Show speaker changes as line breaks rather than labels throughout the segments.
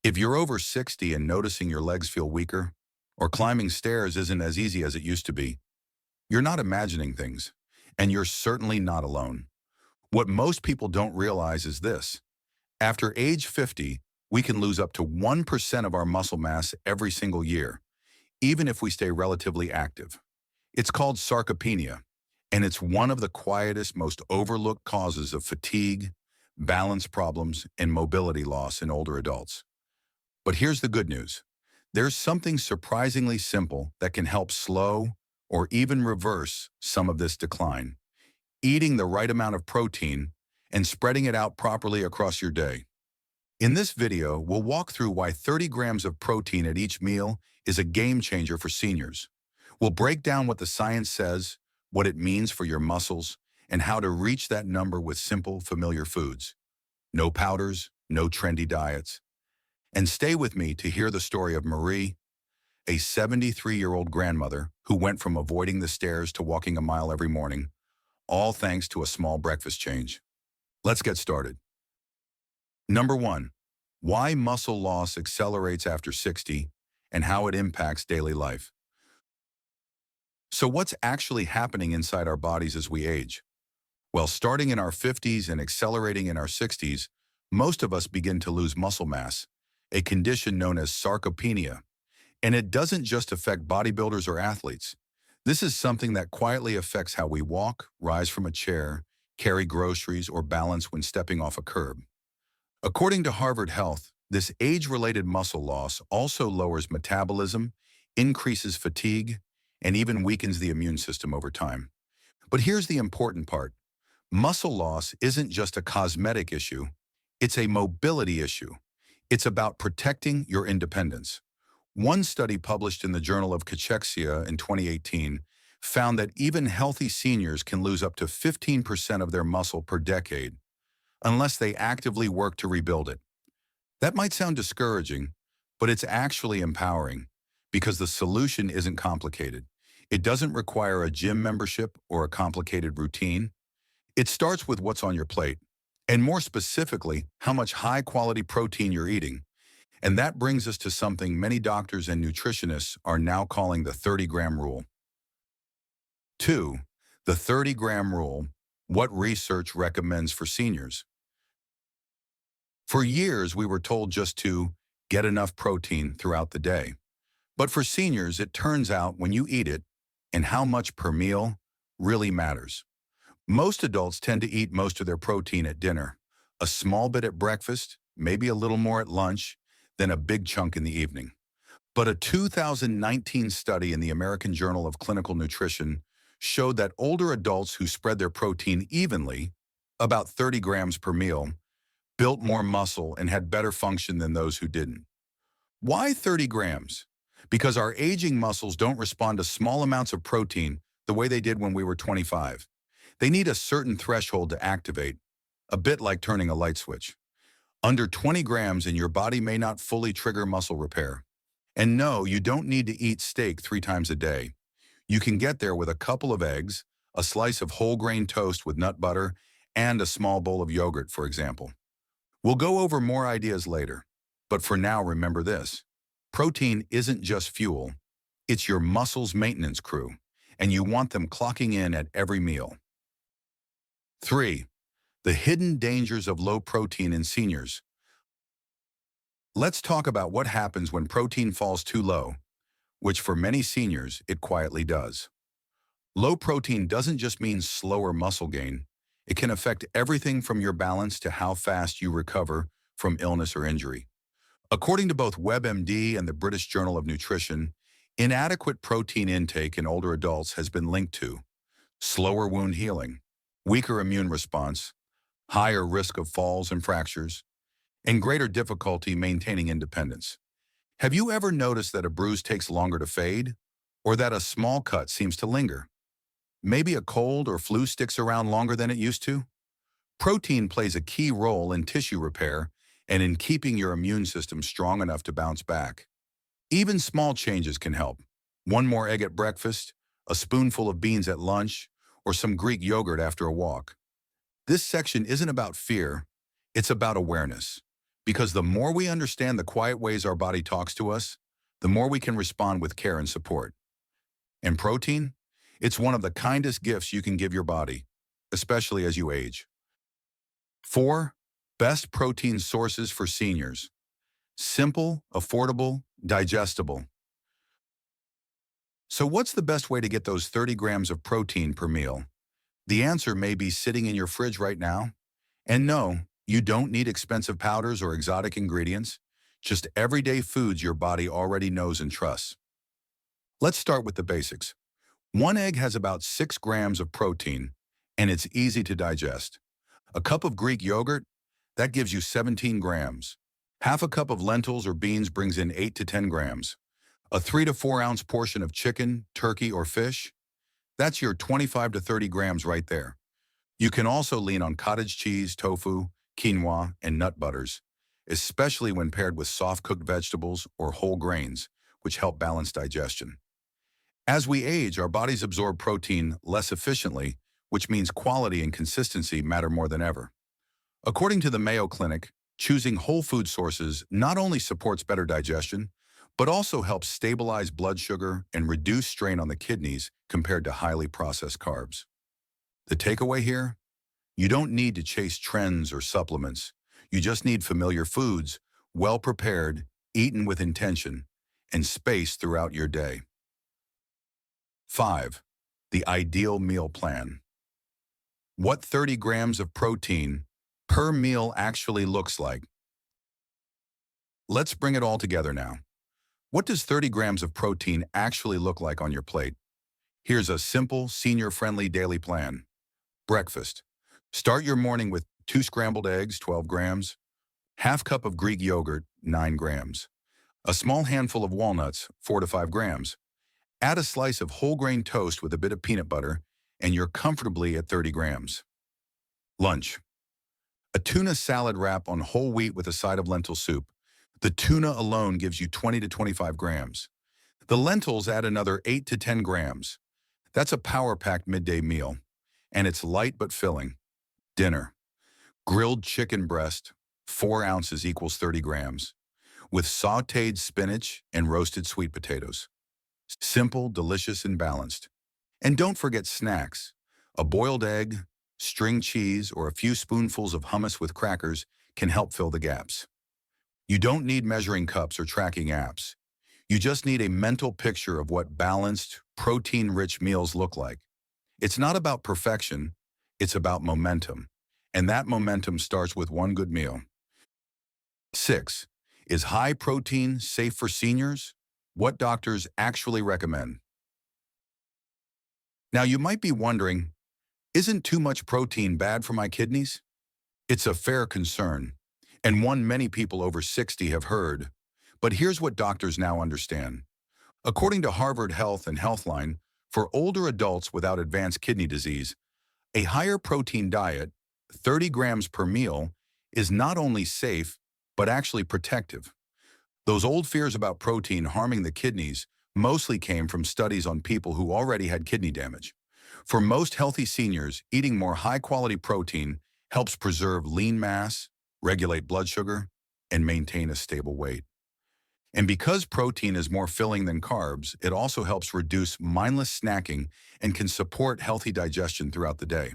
If you're over 60 and noticing your legs feel weaker, or climbing stairs isn't as easy as it used to be, you're not imagining things, and you're certainly not alone. What most people don't realize is this. After age 50, we can lose up to 1% of our muscle mass every single year, even if we stay relatively active. It's called sarcopenia, and it's one of the quietest, most overlooked causes of fatigue, balance problems, and mobility loss in older adults. But here's the good news. There's something surprisingly simple that can help slow or even reverse some of this decline. Eating the right amount of protein and spreading it out properly across your day. In this video, we'll walk through why 30 grams of protein at each meal is a game changer for seniors. We'll break down what the science says, what it means for your muscles, and how to reach that number with simple, familiar foods. No powders, no trendy diets. And stay with me to hear the story of Marie, a 73-year-old grandmother who went from avoiding the stairs to walking a mile every morning, all thanks to a small breakfast change. Let's get started. Number 1. Why muscle loss accelerates after 60 and how it impacts daily life. So what's actually happening inside our bodies as we age? Well, starting in our 50s and accelerating in our 60s, most of us begin to lose muscle mass, a condition known as sarcopenia. And it doesn't just affect bodybuilders or athletes. This is something that quietly affects how we walk, rise from a chair, carry groceries, or balance when stepping off a curb. According to Harvard Health, this age-related muscle loss also lowers metabolism, increases fatigue, and even weakens the immune system over time. But here's the important part. Muscle loss isn't just a cosmetic issue, it's a mobility issue. It's about protecting your independence. One study published in the Journal of Cachexia in 2018 found that even healthy seniors can lose up to 15% of their muscle per decade, unless they actively work to rebuild it. That might sound discouraging, but it's actually empowering, because the solution isn't complicated. It doesn't require a gym membership or a complicated routine. It starts with what's on your plate, and more specifically, how much high-quality protein you're eating. And that brings us to something many doctors and nutritionists are now calling the 30-gram rule. 2. The 30-gram rule, what research recommends for seniors. For years, we were told just to get enough protein throughout the day. But for seniors, it turns out when you eat it and how much per meal really matters. Most adults tend to eat most of their protein at dinner, a small bit at breakfast, maybe a little more at lunch, then a big chunk in the evening. But a 2019 study in the American Journal of Clinical Nutrition showed that older adults who spread their protein evenly, about 30 grams per meal, built more muscle and had better function than those who didn't. Why 30 grams? Because our aging muscles don't respond to small amounts of protein the way they did when we were 25. They need a certain threshold to activate, a bit like turning a light switch. Under 20 grams and your body may not fully trigger muscle repair. And no, you don't need to eat steak 3 times a day. You can get there with a couple of eggs, a slice of whole grain toast with nut butter, and a small bowl of yogurt, for example. We'll go over more ideas later, but for now remember this. Protein isn't just fuel, it's your muscles' maintenance crew, and you want them clocking in at every meal. 3. The hidden dangers of low protein in seniors. Let's talk about what happens when protein falls too low, which for many seniors, it quietly does. Low protein doesn't just mean slower muscle gain. It can affect everything from your balance to how fast you recover from illness or injury. According to both WebMD and the British Journal of Nutrition, inadequate protein intake in older adults has been linked to slower wound healing, weaker immune response, higher risk of falls and fractures, and greater difficulty maintaining independence. Have you ever noticed that a bruise takes longer to fade, or that a small cut seems to linger? Maybe a cold or flu sticks around longer than it used to? Protein plays a key role in tissue repair and in keeping your immune system strong enough to bounce back. Even small changes can help. One more egg at breakfast, a spoonful of beans at lunch, or some Greek yogurt after a walk. This section isn't about fear, it's about awareness. Because the more we understand the quiet ways our body talks to us, the more we can respond with care and support. And protein? It's one of the kindest gifts you can give your body, especially as you age. 4. Best protein sources for seniors. Simple, affordable, digestible. So what's the best way to get those 30 grams of protein per meal? The answer may be sitting in your fridge right now. And no, you don't need expensive powders or exotic ingredients, just everyday foods your body already knows and trusts. Let's start with the basics. One egg has about 6 grams of protein, and it's easy to digest. A cup of Greek yogurt, that gives you 17 grams. Half a cup of lentils or beans brings in 8 to 10 grams. A 3 to 4 ounce portion of chicken, turkey, or fish, that's your 25 to 30 grams right there. You can also lean on cottage cheese, tofu, quinoa, and nut butters, especially when paired with soft-cooked vegetables or whole grains, which help balance digestion. As we age, our bodies absorb protein less efficiently, which means quality and consistency matter more than ever. According to the Mayo Clinic, choosing whole food sources not only supports better digestion, but also helps stabilize blood sugar and reduce strain on the kidneys compared to highly processed carbs. The takeaway here? You don't need to chase trends or supplements. You just need familiar foods, well prepared, eaten with intention, and space throughout your day. 5. The ideal meal plan. What 30 grams of protein per meal actually looks like. Let's bring it all together now. What does 30 grams of protein actually look like on your plate? Here's a simple, senior-friendly daily plan. Breakfast. Start your morning with 2 scrambled eggs, 12 grams, half cup of Greek yogurt, 9 grams, a small handful of walnuts, 4 to 5 grams. Add a slice of whole grain toast with a bit of peanut butter, and you're comfortably at 30 grams. Lunch. A tuna salad wrap on whole wheat with a side of lentil soup. The tuna alone gives you 20 to 25 grams. The lentils add another 8 to 10 grams. That's a power-packed midday meal, and it's light but filling. Dinner. Grilled chicken breast, 4 ounces equals 30 grams, with sautéed spinach and roasted sweet potatoes. Simple, delicious, and balanced. And don't forget snacks. A boiled egg, string cheese, or a few spoonfuls of hummus with crackers can help fill the gaps. You don't need measuring cups or tracking apps. You just need a mental picture of what balanced, protein-rich meals look like. It's not about perfection, it's about momentum. And that momentum starts with one good meal. 6. Is high protein safe for seniors? What doctors actually recommend. Now you might be wondering, isn't too much protein bad for my kidneys? It's a fair concern, and one many people over 60 have heard. But here's what doctors now understand. According to Harvard Health and Healthline, for older adults without advanced kidney disease, a higher protein diet, 30 grams per meal, is not only safe, but actually protective. Those old fears about protein harming the kidneys mostly came from studies on people who already had kidney damage. For most healthy seniors, eating more high-quality protein helps preserve lean mass, regulate blood sugar, and maintain a stable weight. And because protein is more filling than carbs, it also helps reduce mindless snacking and can support healthy digestion throughout the day.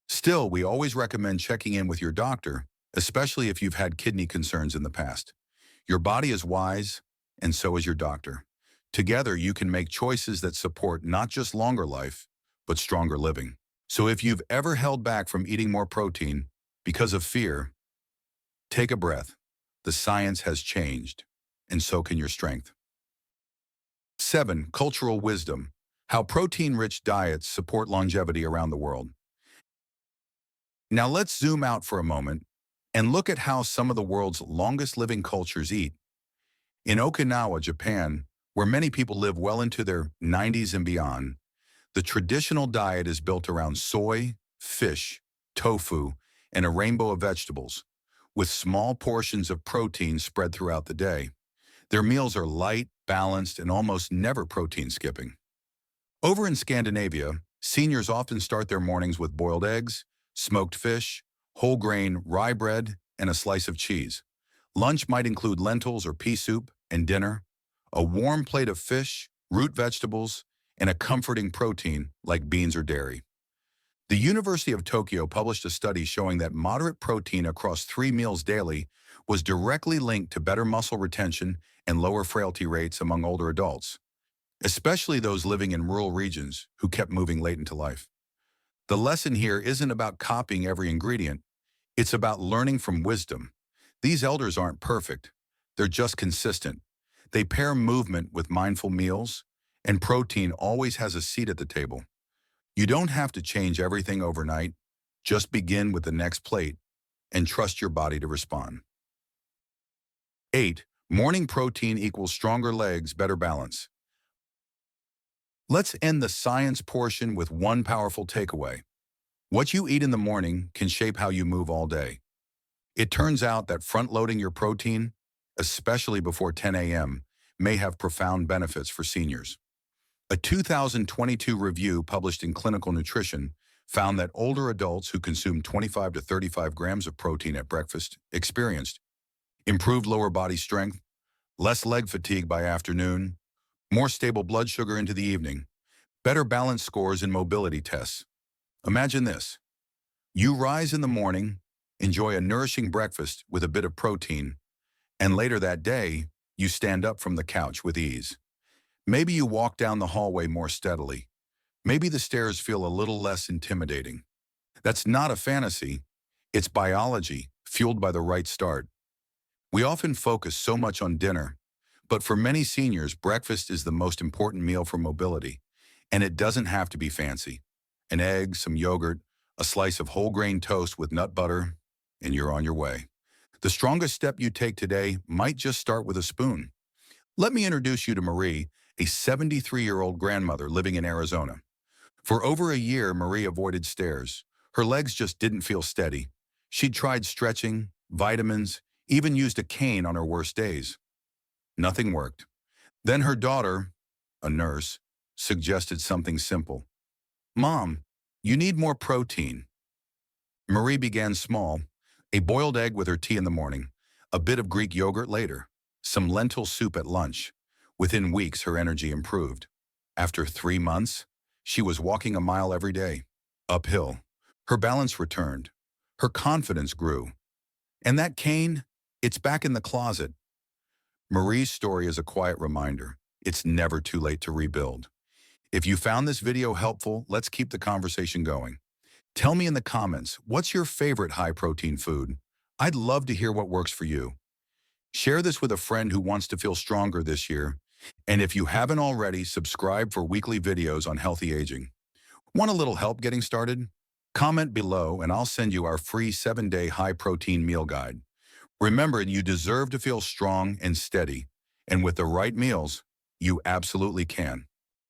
Still, we always recommend checking in with your doctor, especially if you've had kidney concerns in the past. Your body is wise, and so is your doctor. Together, you can make choices that support not just longer life, but stronger living. So if you've ever held back from eating more protein because of fear, take a breath. The science has changed, and so can your strength. 7. Cultural wisdom. How protein-rich diets support longevity around the world. Now let's zoom out for a moment and look at how some of the world's longest living cultures eat. In Okinawa, Japan, where many people live well into their 90s and beyond, the traditional diet is built around soy, fish, tofu, and a rainbow of vegetables, with small portions of protein spread throughout the day. Their meals are light, balanced, and almost never protein skipping. Over in Scandinavia, seniors often start their mornings with boiled eggs, smoked fish, whole grain rye bread, and a slice of cheese. Lunch might include lentils or pea soup, and dinner, a warm plate of fish, root vegetables, and a comforting protein like beans or dairy. The University of Tokyo published a study showing that moderate protein across 3 meals daily was directly linked to better muscle retention and lower frailty rates among older adults, especially those living in rural regions who kept moving late into life. The lesson here isn't about copying every ingredient, it's about learning from wisdom. These elders aren't perfect, they're just consistent. They pair movement with mindful meals, and protein always has a seat at the table. You don't have to change everything overnight. Just begin with the next plate and trust your body to respond. 8. Morning protein equals stronger legs, better balance. Let's end the science portion with one powerful takeaway. What you eat in the morning can shape how you move all day. It turns out that front-loading your protein, especially before 10 a.m., may have profound benefits for seniors. A 2022 review published in Clinical Nutrition found that older adults who consumed 25 to 35 grams of protein at breakfast experienced improved lower body strength, less leg fatigue by afternoon, more stable blood sugar into the evening, better balance scores in mobility tests. Imagine this. You rise in the morning, enjoy a nourishing breakfast with a bit of protein, and later that day, you stand up from the couch with ease. Maybe you walk down the hallway more steadily. Maybe the stairs feel a little less intimidating. That's not a fantasy. It's biology, fueled by the right start. We often focus so much on dinner, but for many seniors, breakfast is the most important meal for mobility, and it doesn't have to be fancy. An egg, some yogurt, a slice of whole grain toast with nut butter, and you're on your way. The strongest step you take today might just start with a spoon. Let me introduce you to Marie, a 73-year-old grandmother living in Arizona. For over a year, Marie avoided stairs. Her legs just didn't feel steady. She'd tried stretching, vitamins, even used a cane on her worst days. Nothing worked. Then her daughter, a nurse, suggested something simple. "Mom, you need more protein." Marie began small, a boiled egg with her tea in the morning, a bit of Greek yogurt later, some lentil soup at lunch. Within weeks, her energy improved. After 3 months, she was walking a mile every day, uphill. Her balance returned. Her confidence grew. And that cane, it's back in the closet. Marie's story is a quiet reminder. It's never too late to rebuild. If you found this video helpful, let's keep the conversation going. Tell me in the comments, what's your favorite high-protein food? I'd love to hear what works for you. Share this with a friend who wants to feel stronger this year. And if you haven't already, subscribe for weekly videos on healthy aging. Want a little help getting started? Comment below and I'll send you our free 7-day high-protein meal guide. Remember, you deserve to feel strong and steady. And with the right meals, you absolutely can.